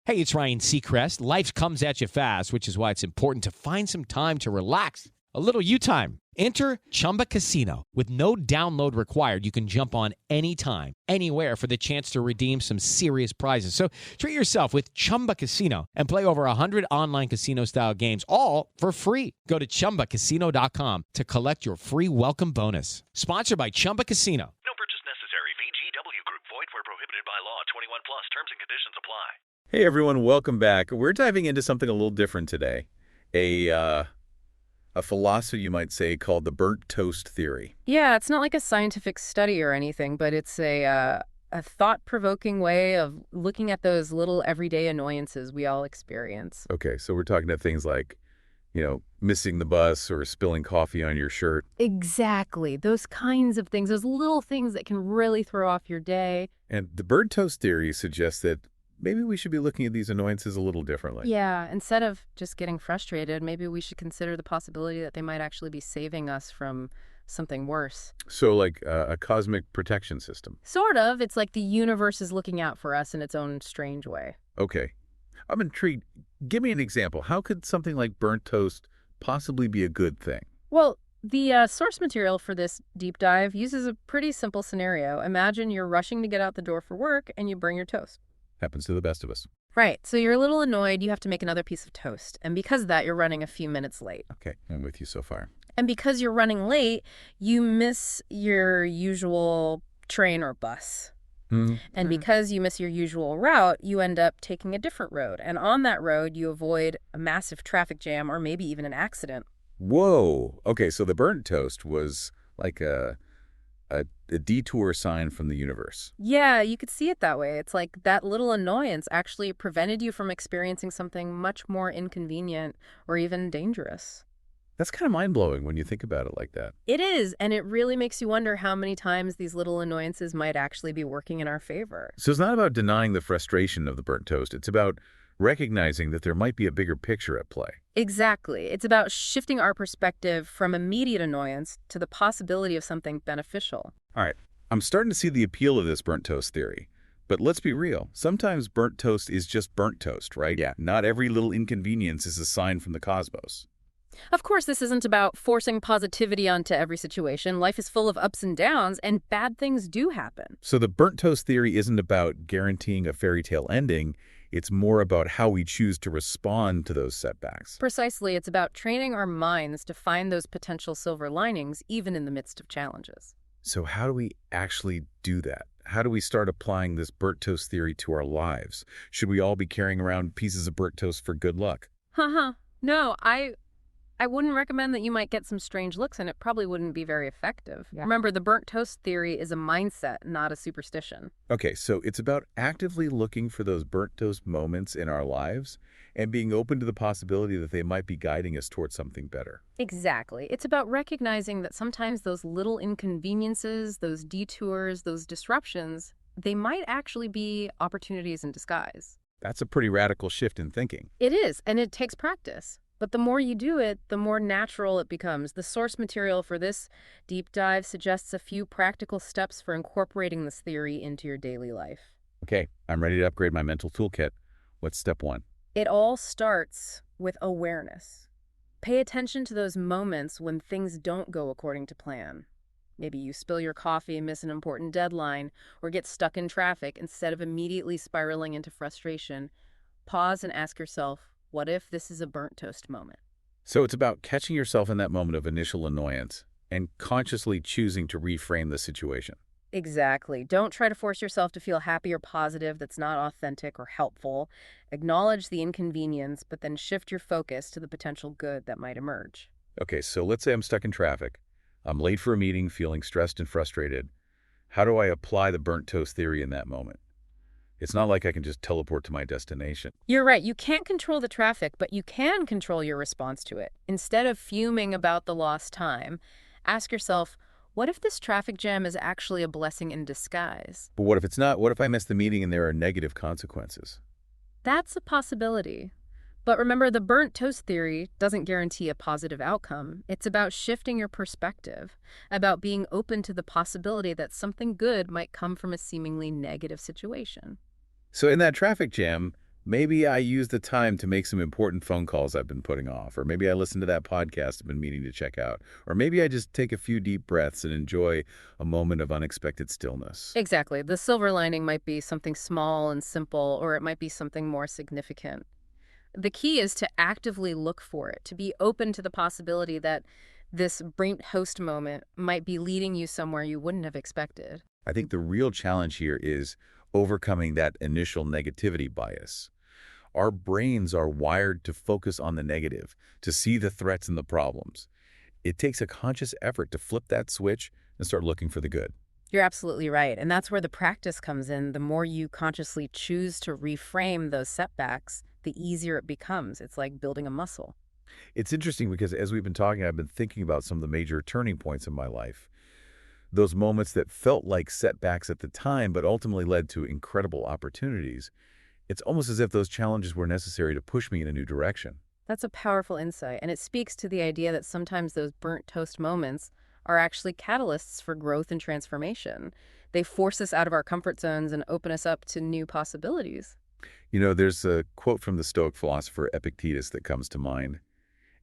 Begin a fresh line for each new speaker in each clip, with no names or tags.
Hey, it's Ryan Seacrest. Life comes at you fast, which is why it's important to find some time to relax. A little you time. Enter Chumba Casino. With no download required, you can jump on anytime, anywhere for the chance to redeem some serious prizes. So treat yourself with Chumba Casino and play over 100 online casino-style games, all for free. Go to ChumbaCasino.com to collect your free welcome bonus. Sponsored by Chumba Casino.
No purchase necessary. VGW Group. Void where prohibited by law. 21 plus. Terms and conditions apply.
Hey everyone, welcome back. We're diving into something a little different today. A philosophy, you might say, called the burnt toast theory.
Yeah, it's not like a scientific study or anything, but it's a thought-provoking way of looking at those little everyday annoyances we all experience.
Okay, so we're talking about things like, missing the bus or spilling coffee on your shirt.
Exactly. Those kinds of things, those little things that can really throw off your day.
And the burnt toast theory suggests that maybe we should be looking at these annoyances a little differently.
Yeah, instead of just getting frustrated, maybe we should consider the possibility that they might actually be saving us from something worse.
So like a cosmic protection system.
Sort of. It's like the universe is looking out for us in its own strange way.
Okay. I'm intrigued. Give me an example. How could something like burnt toast possibly be a good thing?
Well, the source material for this deep dive uses a pretty simple scenario. Imagine you're rushing to get out the door for work and you burn your toast.
Happens to the best of us.
Right. So you're a little annoyed. You have to make another piece of toast. And because of that, you're running a few minutes late.
Okay, I'm with you so far.
And because you're running late, you miss your usual train or bus. And because you miss your usual route, you end up taking a different road. And on that road, you avoid a massive traffic jam or maybe even an accident.
Whoa. Okay, so the burnt toast was like a detour sign from the universe.
Yeah, you could see it that way. It's like that little annoyance actually prevented you from experiencing something much more inconvenient or even dangerous.
That's kind of mind-blowing when you think about it like that.
It is, and it really makes you wonder how many times these little annoyances might actually be working in our favor.
So it's not about denying the frustration of the burnt toast. It's about recognizing that there might be a bigger picture at play.
Exactly. It's about shifting our perspective from immediate annoyance to the possibility of something beneficial.
All right, I'm starting to see the appeal of this burnt toast theory. But let's be real. Sometimes burnt toast is just burnt toast, right? Yeah. Not every little inconvenience is a sign from the cosmos.
Of course, this isn't about forcing positivity onto every situation. Life is full of ups and downs, and bad things do happen.
So the burnt toast theory isn't about guaranteeing a fairy tale ending. It's more about how we choose to respond to those setbacks.
Precisely. It's about training our minds to find those potential silver linings, even in the midst of challenges.
So how do we actually do that? How do we start applying this burnt toast theory to our lives? Should we all be carrying around pieces of burnt toast for good luck?
No, I wouldn't recommend that. You might get some strange looks, and it probably wouldn't be very effective. Yeah. Remember, the burnt toast theory is a mindset, not a superstition.
Okay, so it's about actively looking for those burnt toast moments in our lives and being open to the possibility that they might be guiding us towards something better.
Exactly. It's about recognizing that sometimes those little inconveniences, those detours, those disruptions, they might actually be opportunities in disguise.
That's a pretty radical shift in thinking.
It is, and it takes practice. But the more you do it, the more natural it becomes. The source material for this deep dive suggests a few practical steps for incorporating this theory into your daily life.
Okay, I'm ready to upgrade my mental toolkit. What's step one?
It all starts with awareness. Pay attention to those moments when things don't go according to plan. Maybe you spill your coffee, miss an important deadline, or get stuck in traffic. Instead of immediately spiraling into frustration, pause and ask yourself, what if this is a burnt toast moment?
So it's about catching yourself in that moment of initial annoyance and consciously choosing to reframe the situation.
Exactly. Don't try to force yourself to feel happy or positive that's not authentic or helpful. Acknowledge the inconvenience, but then shift your focus to the potential good that might emerge.
Okay, so let's say I'm stuck in traffic. I'm late for a meeting, feeling stressed and frustrated. How do I apply the burnt toast theory in that moment? It's not like I can just teleport to my destination.
You're right. You can't control the traffic, but you can control your response to it. Instead of fuming about the lost time, ask yourself, what if this traffic jam is actually a blessing in disguise?
But what if it's not? What if I miss the meeting and there are negative consequences?
That's a possibility. But remember, the burnt toast theory doesn't guarantee a positive outcome. It's about shifting your perspective, about being open to the possibility that something good might come from a seemingly negative situation.
So in that traffic jam, Maybe I use the time to make some important phone calls I've been putting off, or maybe I listen to that podcast I've been meaning to check out, or maybe I just take a few deep breaths and enjoy a moment of unexpected stillness.
Exactly. The silver lining might be something small and simple, or it might be something more significant. The key is to actively look for it, to be open to the possibility that this brain host moment might be leading you somewhere you wouldn't have expected.
I think the real challenge here is overcoming that initial negativity bias. Our brains are wired to focus on the negative, to see the threats and the problems. It takes a conscious effort to flip that switch and start looking for the good.
You're absolutely right. And that's where the practice comes in. The more you consciously choose to reframe those setbacks, the easier it becomes. It's like building a muscle.
It's interesting because as we've been talking, I've been thinking about some of the major turning points in my life. Those moments that felt like setbacks at the time, but ultimately led to incredible opportunities. It's almost as if those challenges were necessary to push me in a new direction.
That's a powerful insight, and it speaks to the idea that sometimes those burnt toast moments are actually catalysts for growth and transformation. They force us out of our comfort zones and open us up to new possibilities.
You know, there's a quote from the Stoic philosopher Epictetus that comes to mind.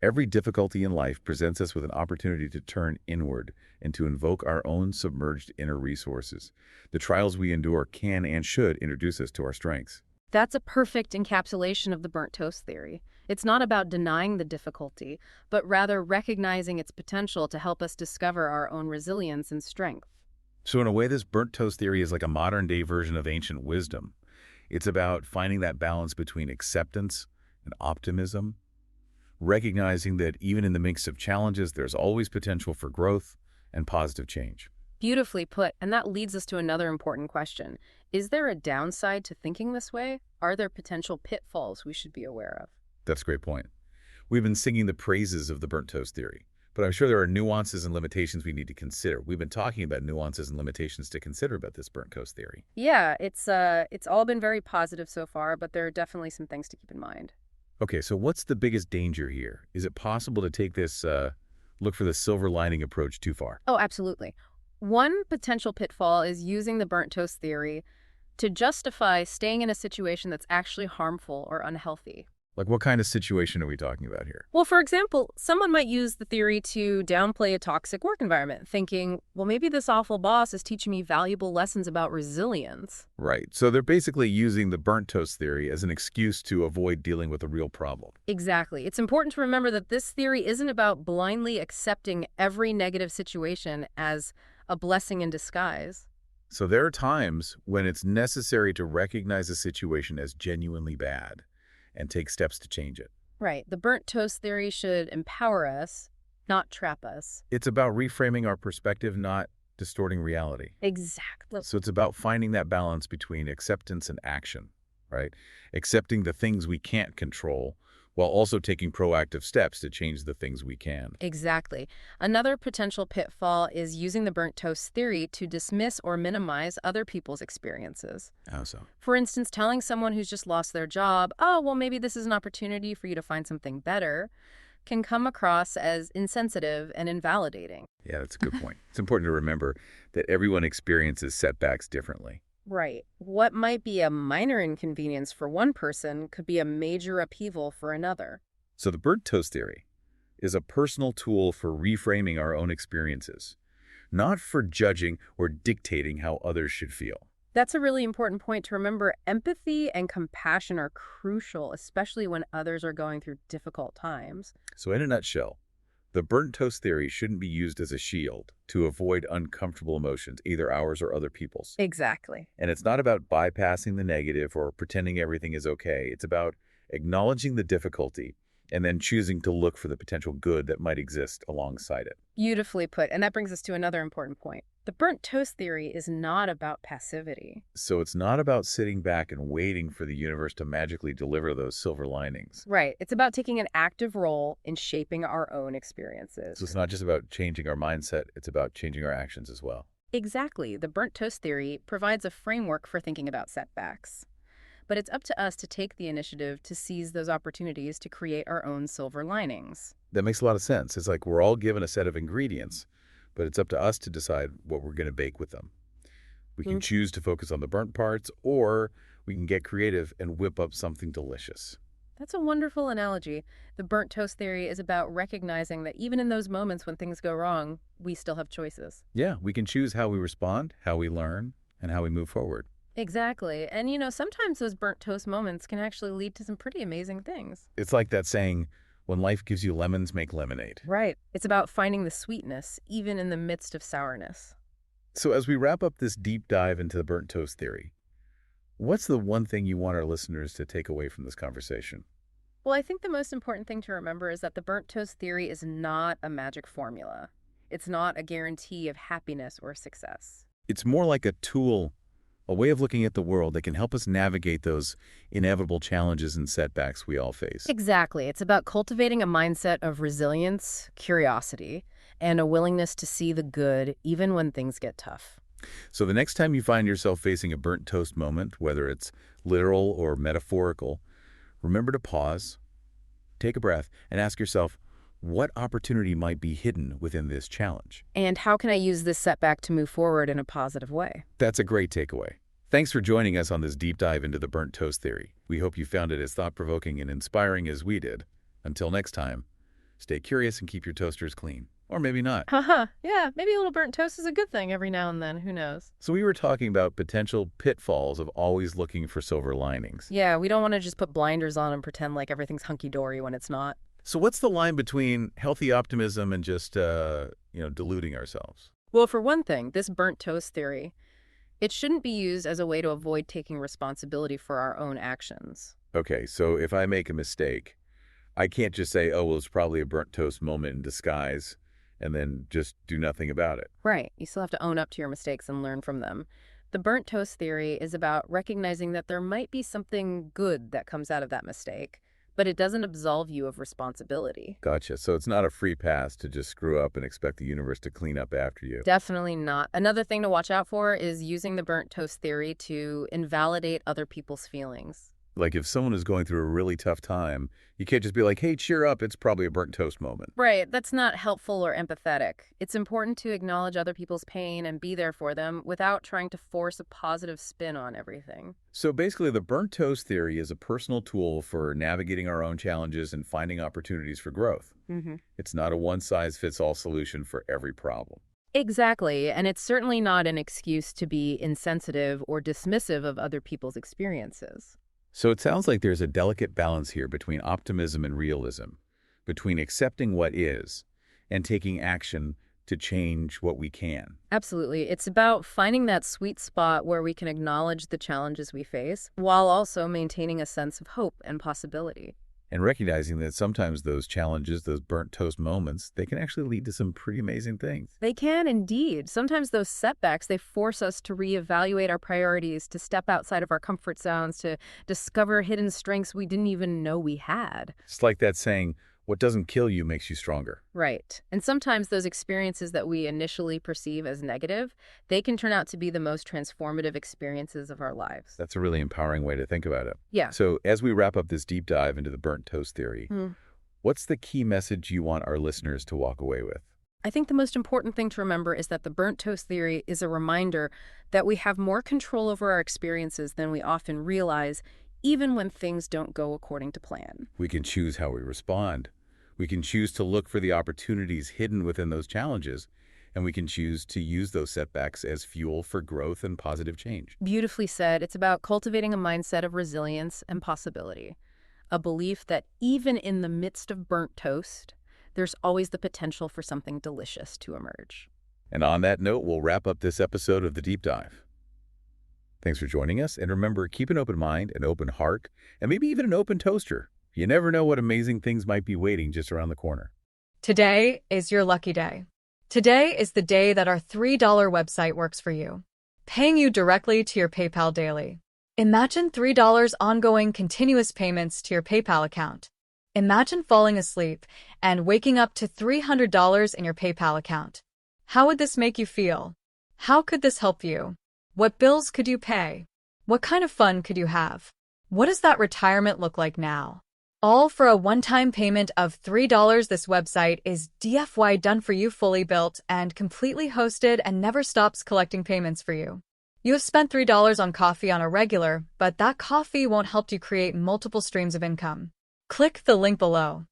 Every difficulty in life presents us with an opportunity to turn inward and to invoke our own submerged inner resources. The trials we endure can and should introduce us to our strengths.
That's a perfect encapsulation of the burnt toast theory. It's not about denying the difficulty, but rather recognizing its potential to help us discover our own resilience and strength.
So in a way, this burnt toast theory is like a modern-day version of ancient wisdom. It's about finding that balance between acceptance and optimism, recognizing that even in the midst of challenges, there's always potential for growth and positive change.
Beautifully put, and that leads us to another important question. Is there a downside to thinking this way? Are there potential pitfalls we should be aware of?
That's a great point. We've been singing the praises of the burnt toast theory, but I'm sure there are nuances and limitations we need to consider. We've been talking about nuances and limitations to consider about this burnt toast theory.
Yeah, it's all been very positive so far, but there are definitely some things to keep in mind.
Okay, so what's the biggest danger here? Is it possible to take this look for the silver lining approach too far?
Oh, absolutely. One potential pitfall is using the burnt toast theory to justify staying in a situation that's actually harmful or unhealthy.
Like what kind of situation are we talking about here?
Well, for example, someone might use the theory to downplay a toxic work environment, thinking, well, maybe this awful boss is teaching me valuable lessons about resilience.
Right. So they're basically using the burnt toast theory as an excuse to avoid dealing with a real problem.
Exactly. It's important to remember that this theory isn't about blindly accepting every negative situation as a blessing in disguise.
So there are times when it's necessary to recognize a situation as genuinely bad and take steps to change it.
Right. The burnt toast theory should empower us, not trap us.
It's about reframing our perspective, not distorting reality.
Exactly.
So it's about finding that balance between acceptance and action, right? Accepting the things we can't control while also taking proactive steps to change the things we can.
Exactly. Another potential pitfall is using the burnt toast theory to dismiss or minimize other people's experiences.
How so?
For instance, telling someone who's just lost their job, oh, well, maybe this is an opportunity for you to find something better, can come across as insensitive and invalidating.
Yeah, that's a good point. It's important to remember that everyone experiences setbacks differently.
Right. What might be a minor inconvenience for one person could be a major upheaval for another.
So the burnt toast theory is a personal tool for reframing our own experiences, not for judging or dictating how others should feel.
That's a really important point to remember. Empathy and compassion are crucial, especially when others are going through difficult times.
So in a nutshell, the burnt toast theory shouldn't be used as a shield to avoid uncomfortable emotions, either ours or other people's.
Exactly.
And it's not about bypassing the negative or pretending everything is okay. It's about acknowledging the difficulty and then choosing to look for the potential good that might exist alongside it.
Beautifully put. And that brings us to another important point. The burnt toast theory is not about passivity.
So it's not about sitting back and waiting for the universe to magically deliver those silver linings.
Right. It's about taking an active role in shaping our own experiences.
So it's not just about changing our mindset, it's about changing our actions as well.
Exactly. The burnt toast theory provides a framework for thinking about setbacks. But it's up to us to take the initiative to seize those opportunities to create our own silver linings.
That makes a lot of sense. It's like we're all given a set of ingredients, but it's up to us to decide what we're going to bake with them. We can choose to focus on the burnt parts, or we can get creative and whip up something delicious.
That's a wonderful analogy. The burnt toast theory is about recognizing that even in those moments when things go wrong, we still have choices.
Yeah, we can choose how we respond, how we learn, and how we move forward.
Exactly. And sometimes those burnt toast moments can actually lead to some pretty amazing things.
It's like that saying, when life gives you lemons, make lemonade.
Right. It's about finding the sweetness, even in the midst of sourness.
So as we wrap up this deep dive into the burnt toast theory, what's the one thing you want our listeners to take away from this conversation?
Well, I think the most important thing to remember is that the burnt toast theory is not a magic formula. It's not a guarantee of happiness or success.
It's more like a tool, a way of looking at the world that can help us navigate those inevitable challenges and setbacks we all face.
Exactly. It's about cultivating a mindset of resilience, curiosity, and a willingness to see the good even when things get tough.
So the next time you find yourself facing a burnt toast moment, whether it's literal or metaphorical, remember to pause, take a breath, and ask yourself, what opportunity might be hidden within this challenge?
And how can I use this setback to move forward in a positive way?
That's a great takeaway. Thanks for joining us on this deep dive into the burnt toast theory. We hope you found it as thought-provoking and inspiring as we did. Until next time, stay curious and keep your toasters clean. Or maybe not.
Haha, yeah, maybe a little burnt toast is a good thing every now and then, who knows?
So we were talking about potential pitfalls of always looking for silver linings.
Yeah, we don't want to just put blinders on and pretend like everything's hunky-dory when it's not.
So what's the line between healthy optimism and just, deluding ourselves?
Well, for one thing, this burnt toast theory, it shouldn't be used as a way to avoid taking responsibility for our own actions.
Okay, so if I make a mistake, I can't just say, oh, well, it's probably a burnt toast moment in disguise, and then just do nothing about it.
Right. You still have to own up to your mistakes and learn from them. The burnt toast theory is about recognizing that there might be something good that comes out of that mistake, but it doesn't absolve you of responsibility.
Gotcha. So it's not a free pass to just screw up and expect the universe to clean up after you.
Definitely not. Another thing to watch out for is using the burnt toast theory to invalidate other people's feelings.
Like if someone is going through a really tough time, you can't just be like, hey, cheer up, it's probably a burnt toast moment.
Right. That's not helpful or empathetic. It's important to acknowledge other people's pain and be there for them without trying to force a positive spin on everything.
So basically, the burnt toast theory is a personal tool for navigating our own challenges and finding opportunities for growth.
Mm-hmm.
It's not a one-size-fits-all solution for every problem.
Exactly. And it's certainly not an excuse to be insensitive or dismissive of other people's experiences.
So it sounds like there's a delicate balance here between optimism and realism, between accepting what is and taking action to change what we can.
Absolutely. It's about finding that sweet spot where we can acknowledge the challenges we face while also maintaining a sense of hope and possibility.
And recognizing that sometimes those challenges, those burnt toast moments, they can actually lead to some pretty amazing things.
They can indeed. Sometimes those setbacks, they force us to reevaluate our priorities, to step outside of our comfort zones, to discover hidden strengths we didn't even know we had.
It's like that saying, what doesn't kill you makes you stronger.
Right. And sometimes those experiences that we initially perceive as negative, they can turn out to be the most transformative experiences of our lives.
That's a really empowering way to think about it.
Yeah.
So as we wrap up this deep dive into the burnt toast theory, what's the key message you want our listeners to walk away with?
I think the most important thing to remember is that the burnt toast theory is a reminder that we have more control over our experiences than we often realize, even when things don't go according to plan.
We can choose how we respond. We can choose to look for the opportunities hidden within those challenges, and we can choose to use those setbacks as fuel for growth and positive change.
Beautifully said. It's about cultivating a mindset of resilience and possibility, a belief that even in the midst of burnt toast, there's always the potential for something delicious to emerge.
And on that note, we'll wrap up this episode of The Deep Dive. Thanks for joining us, and remember, keep an open mind, an open heart, and maybe even an open toaster. You never know what amazing things might be waiting just around the corner.
Today is your lucky day. Today is the day that our $3 website works for you, paying you directly to your PayPal daily. Imagine $3 ongoing continuous payments to your PayPal account. Imagine falling asleep and waking up to $300 in your PayPal account. How would this make you feel? How could this help you? What bills could you pay? What kind of fun could you have? What does that retirement look like now? All for a one-time payment of $3. This website is DFY done for you, fully built and completely hosted, and never stops collecting payments for you. You have spent $3 on coffee on a regular, but that coffee won't help you create multiple streams of income. Click the link below.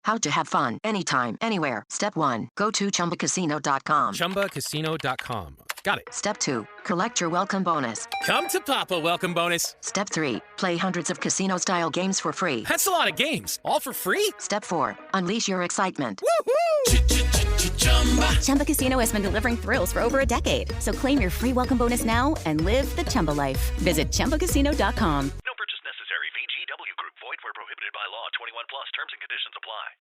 How to have fun anytime, anywhere. Step 1. Go to ChumbaCasino.com.
ChumbaCasino.com. Got it.
Step 2. Collect your welcome bonus.
Come to Papa welcome bonus.
Step 3. Play hundreds of casino-style games for free.
That's a lot of games. All for free?
Step 4. Unleash your excitement.
Chumba Casino has been delivering thrills for over a decade. So claim your free welcome bonus now and live the Chumba life. Visit ChumbaCasino.com.